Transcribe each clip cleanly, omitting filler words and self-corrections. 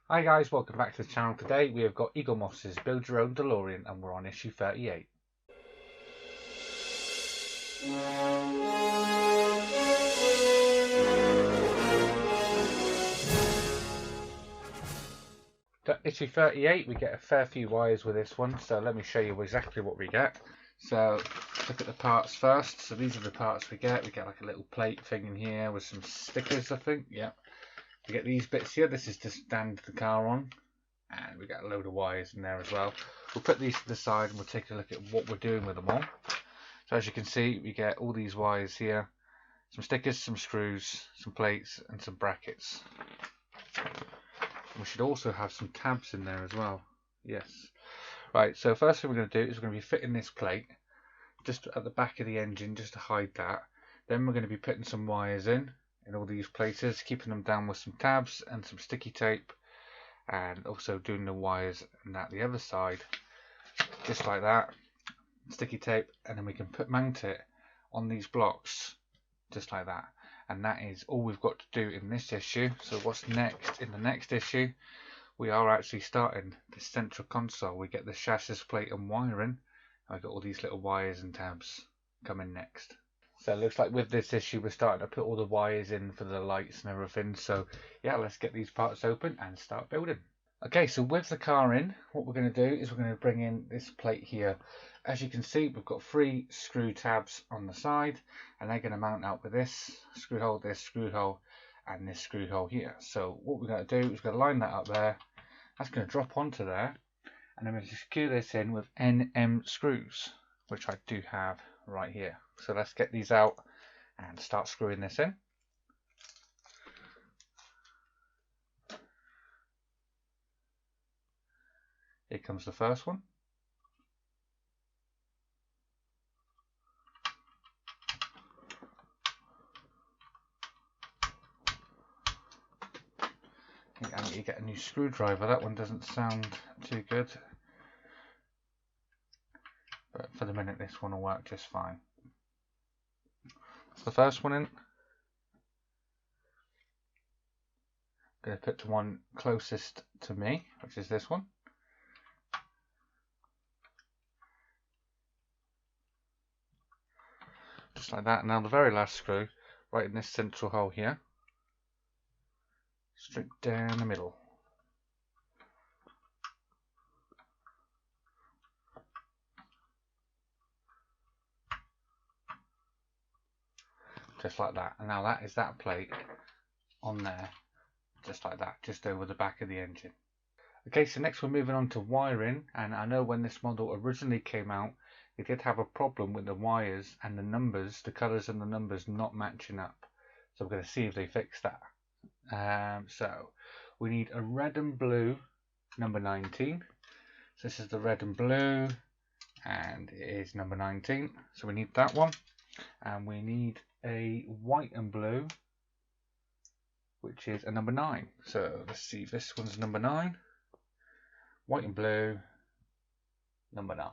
Hi guys, welcome back to the channel. Today we have got Eagle Moss's Build Your Own DeLorean and we're on issue 38. To issue 38 we get a fair few wires with this one, so let me show you exactly what we get. So look at the parts first. So these are the parts we get. We get like a little plate thing in here with some stickers, I think. Yep. We get these bits here. This is to stand the car on. And we got a load of wires in there as well. We'll put these to the side and we'll take a look at what we're doing with them all. So as you can see, we get all these wires here, some stickers, some screws, some plates and some brackets. And we should also have some tabs in there as well. Yes. Right, so first thing we're going to do is we're going to be fitting this plate just at the back of the engine just to hide that. Then we're going to be putting some wires in all these places, keeping them down with some tabs and some sticky tape. And also doing the wires and that the other side, just like that, sticky tape, and then we can mount it on these blocks, just like that. And that is all we've got to do in this issue. So what's next? In the next issue, we are actually starting the central console. We get the chassis plate and wiring. I got all these little wires and tabs coming next. So it looks like with this issue we're starting to put all the wires in for the lights and everything. So yeah, let's get these parts open and start building. Okay, so with the car in, what we're going to do is we're going to bring in this plate here. As you can see, we've got 3 screw tabs on the side, and they're going to mount out with this screw hole, this screw hole, and this screw hole here. So what we're going to do is we're going to line that up there. That's going to drop onto there, and then we're going to secure this in with NM screws, which I do have right here. So let's get these out and start screwing this in. Here comes the first one. I need to get a new screwdriver. That one doesn't sound too good, but for the minute this one will work just fine. That's the first one in. I'm going to put the one closest to me, which is this one. Just like that. Now the very last screw, right in this central hole here, straight down the middle. Just like that. And now that is that plate on there, just like that, just over the back of the engine. Okay, so next we're moving on to wiring, and I know when this model originally came out, it did have a problem with the wires and the numbers, the colours and the numbers not matching up. So we're going to see if they fix that. So we need a red and blue number 19. So this is the red and blue, and it is number 19. So we need that one, and we need a white and blue, which is a number 9. So let's see if this one's number 9. White and blue, number 9.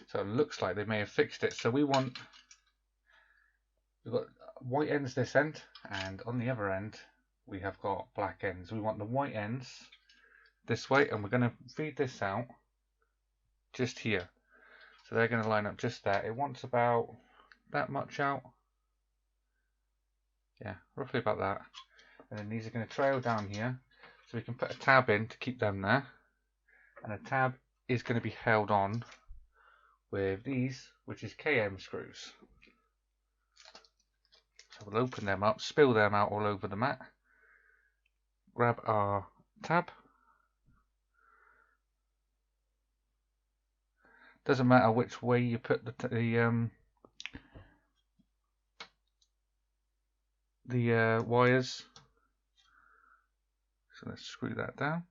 So it looks like they may have fixed it. So we've got white ends this end, and on the other end we have got black ends. We want the white ends this way, and we're going to feed this out just here. So they're going to line up just there. It wants about that much out. Yeah, roughly about that. And then these are going to trail down here, so we can put a tab in to keep them there. And a tab is going to be held on with these, which is KM screws. So we'll open them up, spill them out all over the mat, grab our tab. Doesn't matter which way you put the wires. So let's screw that down.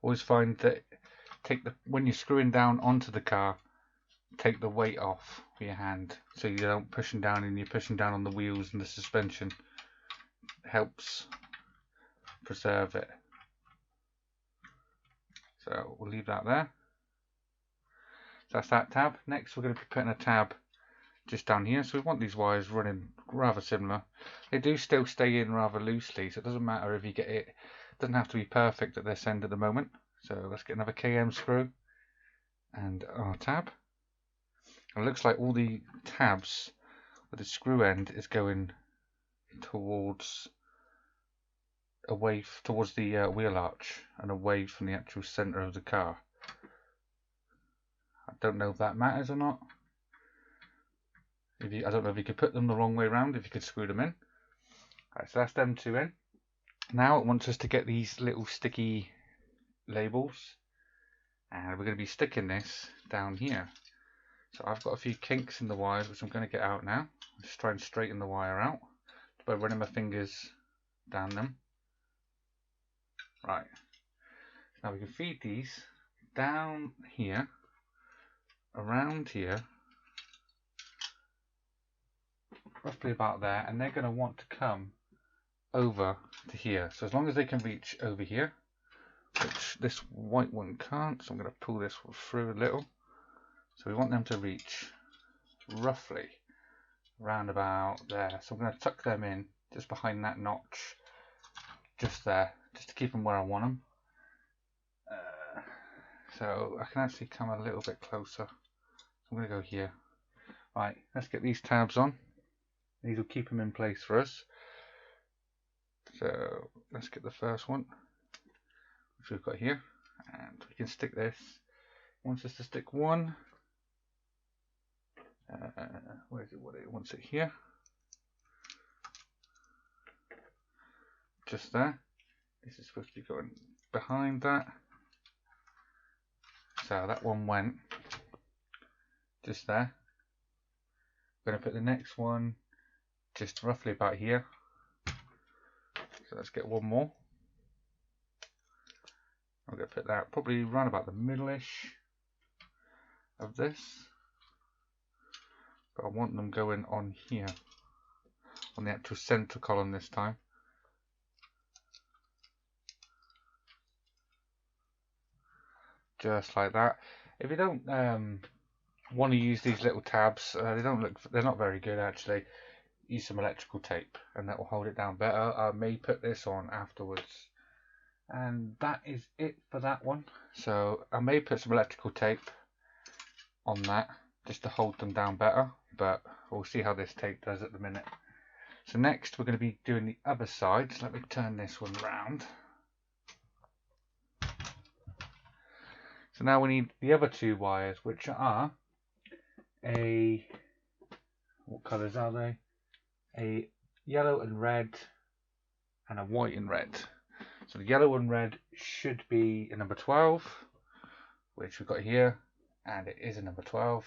Always find that when you're screwing down onto the car, take the weight off with your hand, so you don't pushing down and you're pushing down on the wheels and the suspension. It helps preserve it. So we'll leave that there. So that's that tab. Next we're going to be putting a tab just down here. So we want these wires running rather similar. They do still stay in rather loosely, so it doesn't matter if you get it. It doesn't have to be perfect at this end at the moment. So let's get another KM screw and our tab. And it looks like all the tabs with the screw end is going towards towards the wheel arch and away from the actual center of the car. I don't know if that matters or not. I don't know if you could put them the wrong way around, if you could screw them in. Alright, so that's them two in. Now it wants us to get these little sticky labels, and we're going to be sticking this down here. So I've got a few kinks in the wires which I'm going to get out now. Just try and straighten the wire out by running my fingers down them. Right, now we can feed these down here, around here, roughly about there, and they're going to want to come over to here. So as long as they can reach over here, which this white one can't, so I'm going to pull this one through a little. So we want them to reach roughly around about there. So I'm going to tuck them in just behind that notch, just there, just to keep them where I want them. So I can actually come a little bit closer. So I'm going to go here. Right, let's get these tabs on. These will keep them in place for us. So let's get the first one, which we've got here, and we can stick this. It wants us to stick one. Where is it? What it wants it here. Just there. This is supposed to be going behind that. So that one went just there. I'm going to put the next one just roughly about here. So let's get one more. I'm going to put that probably around about the middle-ish of this. But I want them going on here, on the actual center column this time. Just like that. If you don't want to use these little tabs, they're not very good actually. Use some electrical tape and that will hold it down better. I may put this on afterwards. And that is it for that one. So I may put some electrical tape on that just to hold them down better, but we'll see how this tape does at the minute. So next we're going to be doing the other side. So let me turn this one round. So now we need the other two wires, which are what colours are they? A yellow and red and a white and red. So the yellow and red should be a number 12, which we've got here, and it is a number 12.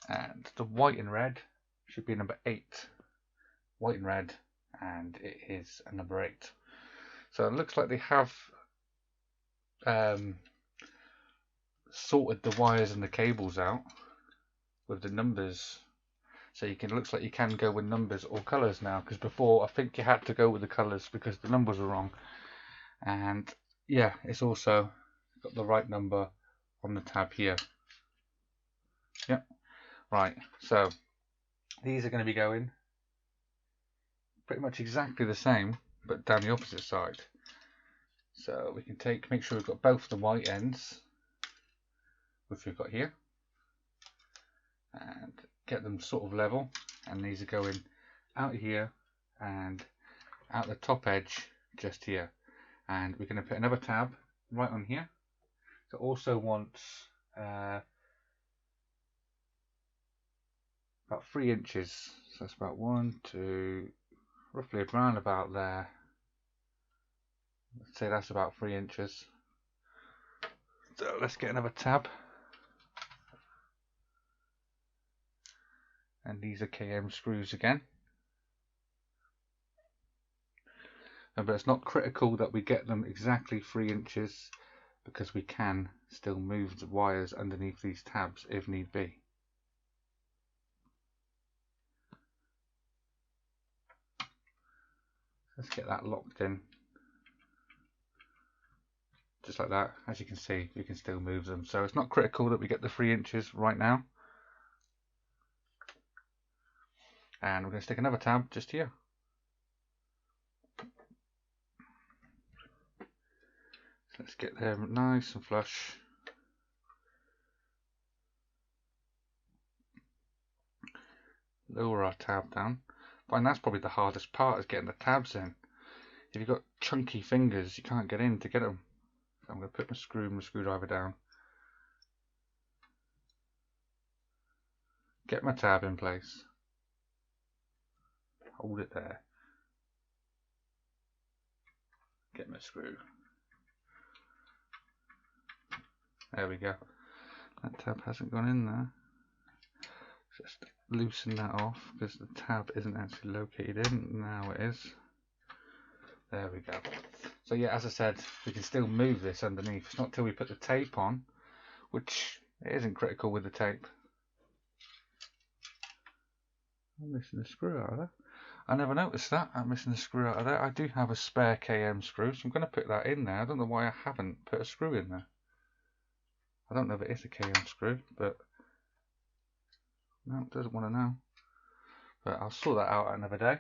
And the white and red should be number 8. White and red, and it is a number 8. So it looks like they have sorted the wires and the cables out with the numbers. So looks like you can go with numbers or colours now, because before I think you had to go with the colours because the numbers were wrong. And yeah, it's also got the right number on the tab here. Yep. Right, so these are going to be going pretty much exactly the same, but down the opposite side. So we can make sure we've got both the white ends, which we've got here, and get them sort of level. And these are going out here and out the top edge just here. And we're going to put another tab right on here. So also wants about 3 inches. So that's about 1, 2, roughly around about there. Let's say that's about 3 inches. So let's get another tab. And these are KM screws again. But it's not critical that we get them exactly 3 inches, because we can still move the wires underneath these tabs if need be. Let's get that locked in. just like that. As you can see, we can still move them, so it's not critical that we get the 3 inches right now. And we're going to stick another tab just here. So let's get them nice and flush. Lower our tab down. And that's probably the hardest part, is getting the tabs in. If you've got chunky fingers, you can't get in to get them. So I'm going to put my screwdriver down. Get my tab in place. Hold it there. Get my screw. There we go. That tab hasn't gone in there. Just loosen that off because the tab isn't actually located in. Now it is. There we go. So yeah, as I said, we can still move this underneath. It's not till we put the tape on, which it isn't critical with the tape. I'm missing a screw out of there. I never noticed that. I'm missing a screw out of there. I do have a spare KM screw, so I'm going to put that in there. I don't know why I haven't put a screw in there. I don't know if it is a KM screw, but no, it doesn't want to know. But I'll sort that out another day.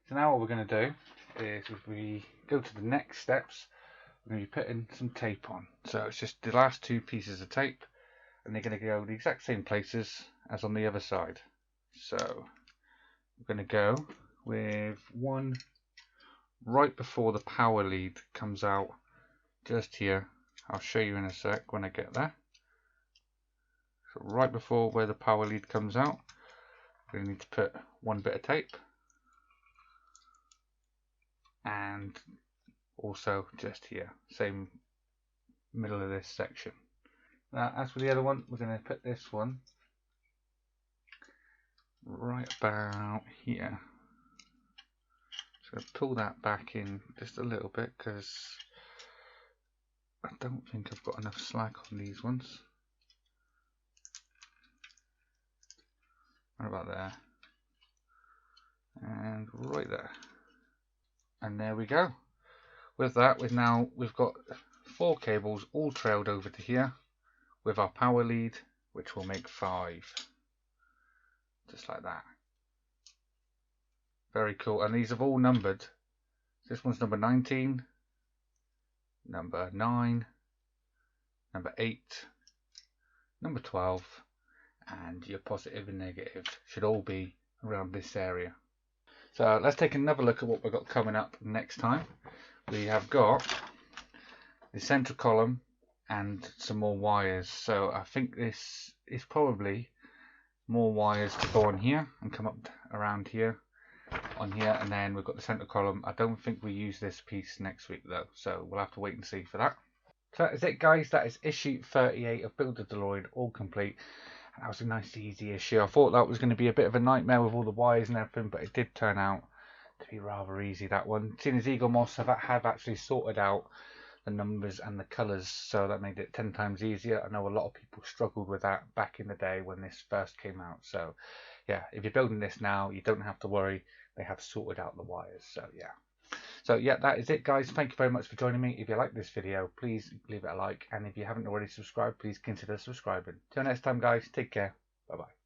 So now what we're going to do is, if we go to the next steps, we're going to be putting some tape on. So it's just the last 2 pieces of tape, and they're going to go the exact same places as on the other side. So we're going to go with one right before the power lead comes out, just here. I'll show you in a sec when I get there. So right before where the power lead comes out, we're going to need to put one bit of tape, and also just here, same middle of this section. Now as for the other one, we're going to put this one right about here. So pull that back in just a little bit because I don't think I've got enough slack on these ones. Right about there. And right there. And there we go. With that, we've got 4 cables all trailed over to here with our power lead, which will make 5. Just like that. Very cool. And these have all numbered. This one's number 19, number 9, number 8, number 12, and your positive and negative should all be around this area. So let's take another look at what we've got coming up next time. We have got the central column and some more wires. So I think this is probably more wires to go on here and come up around here, on here, and then we've got the central column. I don't think we use this piece next week though, so we'll have to wait and see for that. So that is it, guys. That is issue 38 of Build a Delorean, all complete. And that was a nice easy issue. I thought that was going to be a bit of a nightmare with all the wires and everything, but it did turn out to be rather easy, that one. Seeing as Eagle Moss have actually sorted out the numbers and the colours, so that made it 10 times easier. I know a lot of people struggled with that back in the day when this first came out. So yeah, if you're building this now, you don't have to worry. They have sorted out the wires. So yeah. So yeah, that is it, guys. Thank you very much for joining me. If you like this video, please leave it a like, and if you haven't already subscribed, please consider subscribing. Till next time, guys, take care. Bye bye.